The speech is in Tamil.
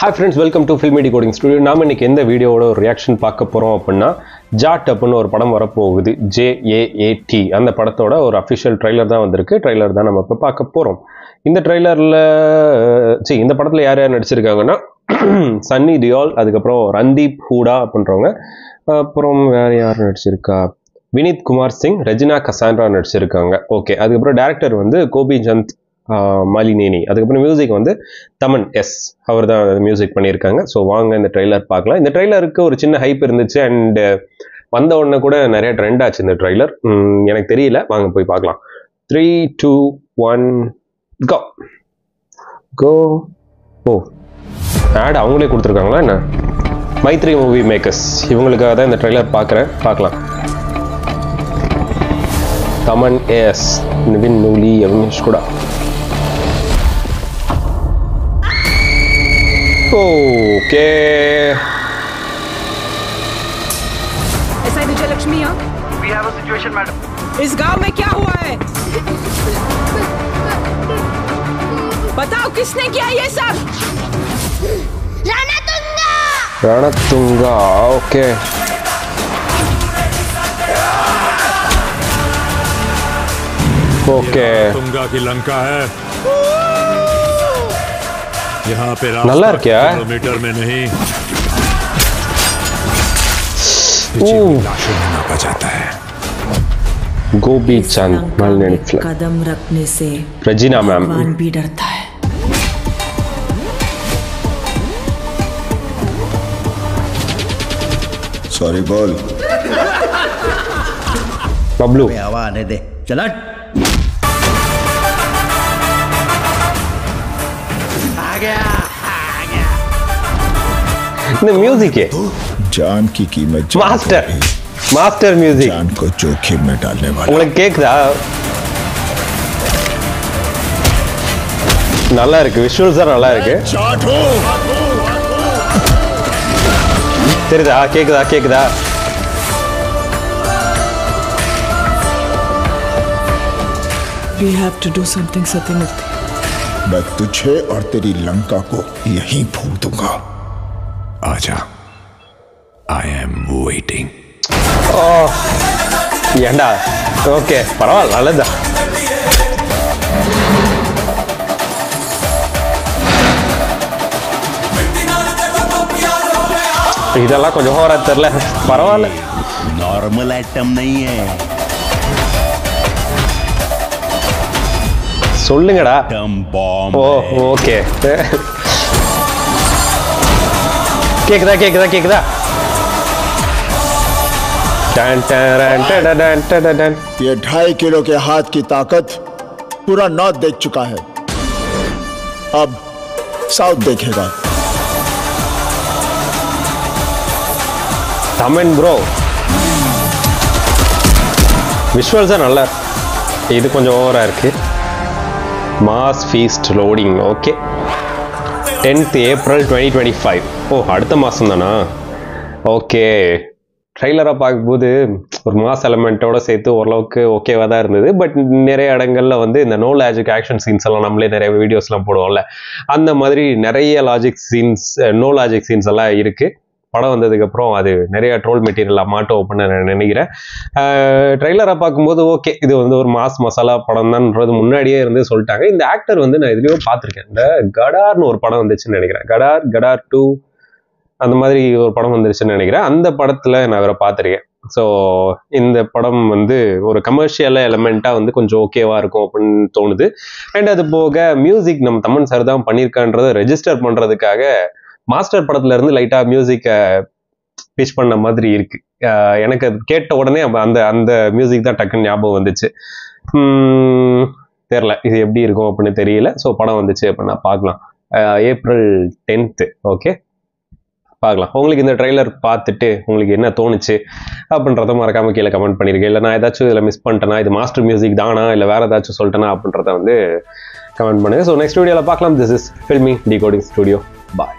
Hi friends, welcome to Filmy Decoding Studio. நாம இன்னைக்கு எந்த வீடியோவோட ஒரு ரியாக்ஷன் பார்க்க போறோம் அப்படின்னா ஜாட் அப்படின்னு ஒரு படம் வரப்போகுது. JAAT அந்த படத்தோட ஒரு அஃபிஷியல் ட்ரைலர் தான் வந்திருக்கு. ட்ரைலர் தான் நம்ம இப்போ பார்க்க போறோம். இந்த ட்ரைலர்ல இந்த படத்துல யார் யார் நடிச்சிருக்காங்கன்னா சன்னி டியோல், அதுக்கப்புறம் ரந்தீப் ஹூடா அப்படின்றவங்க, அப்புறம் வேற யார் நடிச்சிருக்கா, வினித் குமார் சிங், ரெஜினா கசாண்ட்ரா நடிச்சிருக்காங்க. ஓகே, அதுக்கப்புறம் டேரக்டர் வந்து கோபி சந்த் மாலினேனி, அதுக்கப்புறம் மியூசிக் வந்து தமன் எஸ் அவர் தான் மியூசிக் பண்ணியிருக்காங்க. ஸோ வாங்க இந்த ட்ரெய்லர் பார்க்கலாம். இந்த ட்ரெய்லருக்கு ஒரு சின்ன ஹைப் இருந்துச்சு அண்ட் வந்த உடனே கூட நிறைய ட்ரெண்ட் ஆச்சு இந்த ட்ரெய்லர். எனக்கு தெரியல, வாங்க போய் பார்க்கலாம். 3, 2, 1 கோ கோ. ஓ, ஆட் அவங்களே கொடுத்துருக்காங்களா என்ன? மைத்ரி மூவி மேக்கர்ஸ், இவங்களுக்காக தான் இந்த ட்ரெய்லர் பார்க்கலாம். தமன் எஸ், நிவின் நூலி, யவனேஷ் கூட. ओके, SI विजय लक्ष्मी यहाँ। We have a situation, madam. इस गांव में क्या हुआ है? बताओ किसने किया ये सब? रणतुंगा, ओके. ओके, रणतुंगा की लंका है यहाँ पे, नल्ला क्या है? किलोमीटर में नहीं, लाशों में नापा जाता है. गोपी चंद मालिनी, कदम रखने से रेजिना मैम भी डरता है. सॉरी बोल. बबलू हवा आने दे, चला. म्यूजिक है, जान की कीमत मास्टर म्यूजिक, जान को जोखिम में डालने वाला. உங்களுக்கு கேக்குதா? நல்லா இருக்கு, விஷுவல்ஸ் நல்லா இருக்கு. தெரியுதா? கேக்குதா? We have to do something, Satyamurthy. मैं तुझे और तेरी लंका को यहीं फूंक दूंगा. आजा, I am waiting. ஏண்டா? ஓகே, பரவாயில்ல, நல்லதா. இதெல்லாம் கொஞ்சம் ஓவரா தெரியல, பரவாயில்ல. नॉर्मल आइटम नहीं है. சொல்லுங்கடா. बॉम्ब. ஓ, ஓகே. கேக்குதா? ये 2.5 किलो के हाथ की ताकत पूरा नॉर्थ देख चुका है, अब साउथ देखेगा. தமன் ப்ரோ, விஷுவல்ஸா நல்லா, இது கொஞ்சம் ஓவரா இருக்கு. Mass feast loading, okay. 10th April 2025. ஓ, அடுத்த மாதம் தானா? ஓகே. ட்ரெய்லராக பார்க்கும்போது ஒரு மாஸ் எலமெண்ட்டோட சேர்த்து ஓரளவுக்கு ஓகேவாக தான் இருந்தது. பட் நிறைய இடங்கள்ல வந்து இந்த நோ லாஜிக் ஆக்ஷன் சீன்ஸ் எல்லாம் நம்மளே நிறைய வீடியோஸ்லாம் போடுவோம்ல, அந்த மாதிரி நிறைய நோ லாஜிக் சீன்ஸ் எல்லாம் இருக்கு. படம் வந்ததுக்கப்புறம் அது நிறைய ட்ரோல் மெட்டீரியலாக மாட்டோம் அப்படின்னு நான் நினைக்கிறேன். ட்ரெய்லராக பார்க்கும்போது ஓகே, இது வந்து ஒரு மாஸ் மசாலா படம் தான்ன்றது முன்னாடியே இருந்து சொல்லிட்டாங்க. இந்த ஆக்டர் வந்து நான் இதுலேயோ பார்த்துருக்கேன். இந்த கடார்னு ஒரு படம் வந்துச்சுன்னு நினைக்கிறேன், கடார் 2 அந்த மாதிரி ஒரு படம் வந்துருச்சுன்னு நினைக்கிறேன். அந்த படத்தில் நான் அவரை பார்த்துருக்கேன். ஸோ இந்த படம் வந்து ஒரு கமர்ஷியல் எலமெண்ட்டாக வந்து கொஞ்சம் ஓகேவா இருக்கும் அப்படின்னு தோணுது. அண்ட் அது போக மியூசிக் நம்ம தமன் சார் தான் பண்ணியிருக்கான்றதை ரெஜிஸ்டர் பண்ணுறதுக்காக மாஸ்டர் படத்துல இருந்து லைட்டா மியூசிக்கை பிச் பண்ண மாதிரி இருக்கு. எனக்கு அது கேட்ட உடனே அந்த மியூசிக் தான் டக்குன்னு ஞாபகம் வந்துச்சு. தெரியல இது எப்படி இருக்கும் அப்படின்னு தெரியல. ஸோ படம் வந்துச்சு அப்படின்னா பார்க்கலாம். April 10th. ஓகே, பார்க்கலாம். உங்களுக்கு இந்த ட்ரெய்லர் பார்த்துட்டு உங்களுக்கு என்ன தோணுச்சு அப்படின்றத மறக்காம கீழே கமெண்ட் பண்ணிருக்கேன். இல்லை நான் ஏதாச்சும் இதில் மிஸ் பண்ணிட்டேனா, இது மாஸ்டர் மியூசிக் தானா, இல்லை வேற ஏதாச்சும் சொல்லிட்டேனா அப்படின்றத வந்து கமெண்ட் பண்ணுங்க. ஸோ நெக்ஸ்ட் வீடியோவில் பார்க்கலாம். This is filmi decoding studio. Bye.